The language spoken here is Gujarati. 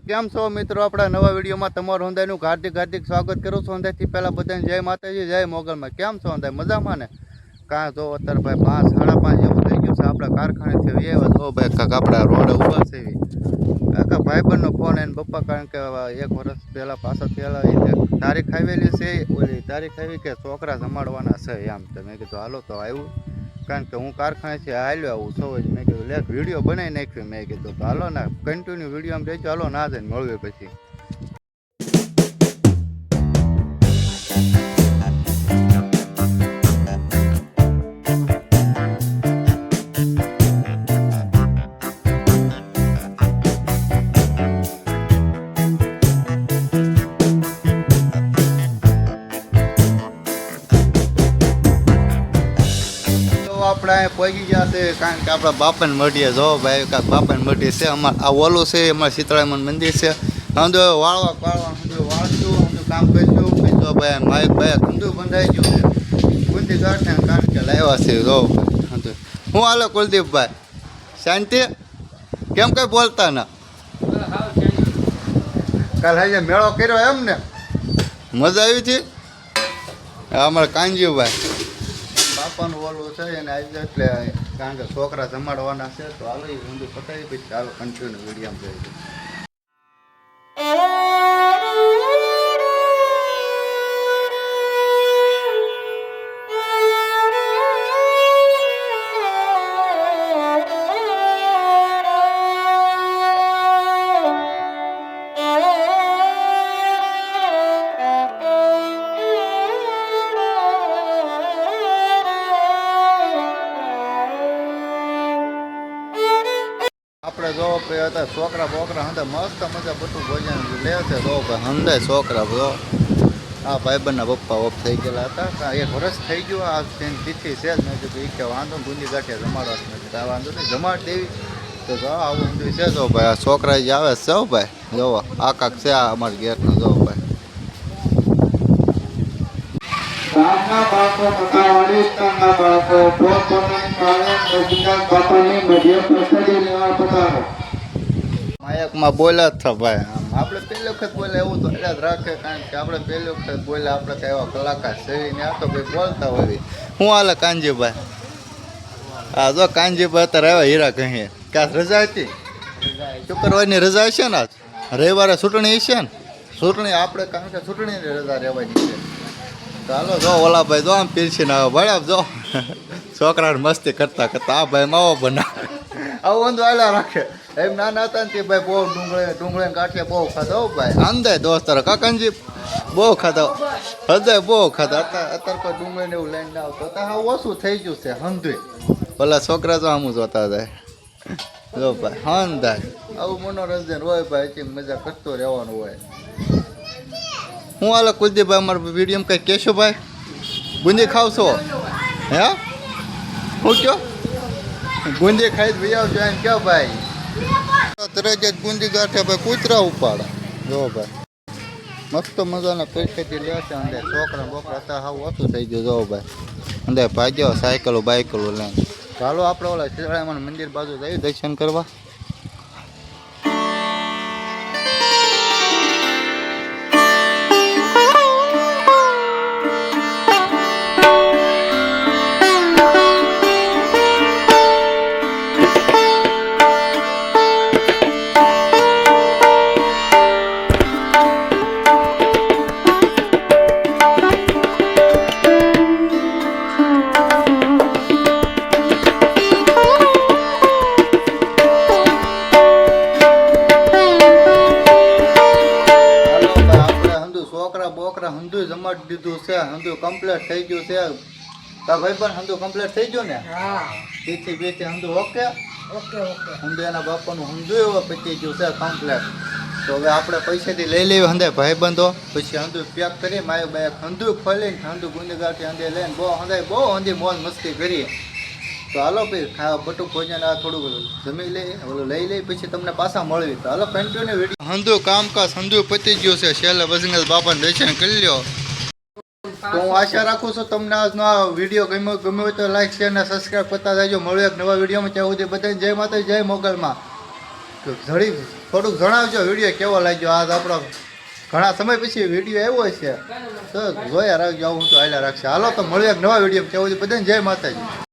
કેમ છો મિત્રો? આપણા નવા વિડીયોમાં તમારું હંધાઈનું હાર્દિક સ્વાગત કરું છું. હંધાઈથી પહેલાં બધાને જય માતાજી, જય મોગલમાં. કેમ છો હંધાઈ? મજામાં ને? કાં જો અત્યારે ભાઈ 5, 5:30 જેવું થઈ ગયું છે. આપણા કારખાનેથી એવા જો ભાઈ કાંક આપણા રોડે ઊભા છે એવી કાકા ભાઈબંધનો ફોન એને પપ્પા, કારણ કે 1 વર્ષ પહેલાં પાછળ પહેલાં તારીખ આવેલી છે. ઓલી તારીખ આવી કે છોકરા જમાડવાના છે એમ. તો મેં કીધું હાલો તો આવ્યું, કારણ કે હું કારખાનેથી હાલ્યો આવું છું. મેં કીધું લેખ વિડીયો બનાવી નાખ્યો. મેં કીધું તો હાલો ને કન્ટિન્યુ વિડીયો આમ રહેજો, હાલો ના જઈને મળ્યું પછી. આપણે અહીંયા પહોંચી ગયા છે, કારણ કે આપણા બાપાને મળીએ. જો ભાઈ કાંક બાપાને મળીએ છે. અમારે આ ઓલું છે, અમારે શીતળામાનું મંદિર છે. સમજો વાળવા સમજો વાળશું, સમજો કામ કરીશું. તો ભાઈ માઇક ભાઈ ધંધુ બંધાઈ ગયું છે ગુંદી ગાંઠે, કારણ કે લાવ્યા છે. જો સમજો હું હાલો કુલદીપભાઈ, શાંતિ? કેમ કંઈ બોલતા ના? કાલ આજે મેળો કર્યો એમ ને? મજા આવી હતી? અમારે કાંજીભાઈ બાપાનું ઓલું છે એને આવી, એટલે કારણ કે છોકરા જમાડવાના છે. તો હાલો એ ઊંધું પતાવી પછી ચાલો કન્ટિન્યુ વિડીયો જોઈ. આપણે જો હતા છોકરા બોકરા હંધે મસ્ત મજા બધું ભોજન લે છે. જો ભાઈ હંધે છોકરા જો આ ભાઈબંધના પપ્પા ઓફ થઈ ગયેલા હતા. 1 વર્ષ થઈ ગયું આ તેની તિથિ છે જ. મેં કીધું એ કે વાંધો ગુંદી ગાંઠિયા જમાડવા. મેં કીધું આ વાંધો નહીં જમાડ દેવી. તો જો આવું ઊંધું છે. જો ભાઈ આ છોકરા જે આવે છે ભાઈ જોવો આ કાક છે આ અમારા ઘેરનો. જો ભાઈ ગામના બાળકો મકાવાળી વિસ્તારના બાળકો પોતપોતાની કાળે રજિંદ્ર બાપાની મધ્ય પ્રસાદી લેવા પધારો. માયકમાં બોલ્યા જ હતા ભાઈ. આપણે પહેલી વખત બોલે એવું તો યાદ રાખે, કારણ કે આપણે પહેલી વખત બોલે આપણે કઈ એવા કલાકાર છે ને. આ તો ભાઈ બોલતા હોય. હું હાલે કાનજીભાઈ? હા જો કાનજીભાઈ અત્યારે આવ્યા હીરા કહીએ. ક્યાં રજા હતી? શુક્રવારની રજા હશે ને? આજ રવિવારે છૂટણી હશે ને? છૂટણી આપણે કારણ કે છૂટણીની રજા રહેવાની છે. ચાલો જો ઓલા ભાઈ જો આમ પીરસીને આવે ભાઈ. જો છોકરાને મસ્તી કરતા કરતા આ ભાઈ માવો બનાવે આવું વાંધો આલા રાખે. એમ નાના હતા ને તે ભાઈ બહુ ડુંગળી ગાંઠિયા બહુ ખાધા હો ભાઈ. આંદાય દોસ્તારો કાકાજી બહુ ખાધા, હૃદય બહુ ખાધા. અત્યારે કોઈ ડુંગળીને એવું લઈને ના આવતો અત્યારે હા ઓછું થઈ ગયું છે હંધુય. ઓલા છોકરા તો આમ જોતા જાય. જો ભાઈ હંધાય આવું મનોરંજન હોય ભાઈ. એટલી મજા કરતો રહેવાનું હોય. હું હાલો કુલદીપભાઈ અમારા વિડીયોમાં કંઈક કહેશો ભાઈ? ગુંદી ખાવશો હે? હું કયો ગુંદી ખાઈ જ ભાઈ આવજો એમ કયો ભાઈ. તરત જ ગુંદી ગાંઠે ભાઈ કૂતરા ઉપાડા. જો ભાઈ મસ્ત મજાના પેટથી લે છે. અંદર છોકરા બોકરા હતા હાવ ઓછું થઈ ગયું. જો ભાઈ અંદર ભાગ્યો સાયકલો બાઇકલો લઈને. ચાલો આપણે ઓલા શીતળામાનું મંદિર બાજુ જઈએ દર્શન કરવા. બોકરા હંધુ જમાડી દીધું છે. હંધુ કમ્પ્લીટ થઈ ગયું છે. તા ભાઈ પણ હંધુ કમ્પ્લીટ થઈ ગયું ને? હા તિથિ બેથી હંધુ ઓકે ઓકે ઓકે. હંધુ એના બાપાનું હંધુ એવો પતી ગયું છે કમ્પ્લીટ. તો હવે આપણે પૈસાથી લઈ લેવી હંધે ભાઈબંધો. પછી હંધુ પેક કરી માય બાય હંધુ ખોલીને હંધુ ગુંદી ગાંઠી હંધે લઈને બહુ હંધી મોજ મસ્તી કરી. તો હાલો ભાઈ ખાવા બટુક ભોજન આ થોડુંક જમી લઈએ ઓલું લઈ લઈ પછી તમને પાછા મળવી. તો હાલો કન્ટિન્યુ વિડીયો. હંધુ કામકાજ હંધુ પતી ગયું છે. છેલ્લે બજરંગ બાપાને દર્શન કરી લ્યો. તો હું આશા રાખું છું તમને આજનો આ વિડીયો ગમ્યો હોય તો લાઈક શેર અને સબસ્ક્રાઈબ કરતા જાજો. મળ્યું એક નવા વિડીયોમાં. ત્યાં સુધી બધાને જય માતા જય મોગલમાં. ઘડી થોડુંક જણાવજો વિડીયો કેવો લાગ્યો. આજ આપણો ઘણા સમય પછી વિડીયો આવ્યો છે તો જોયા રાખજો. આવું તો હાલ્યા રાખશે. હાલો તો મળીએ એક નવા વિડીયો. કેવું બધાને જય માતાજી.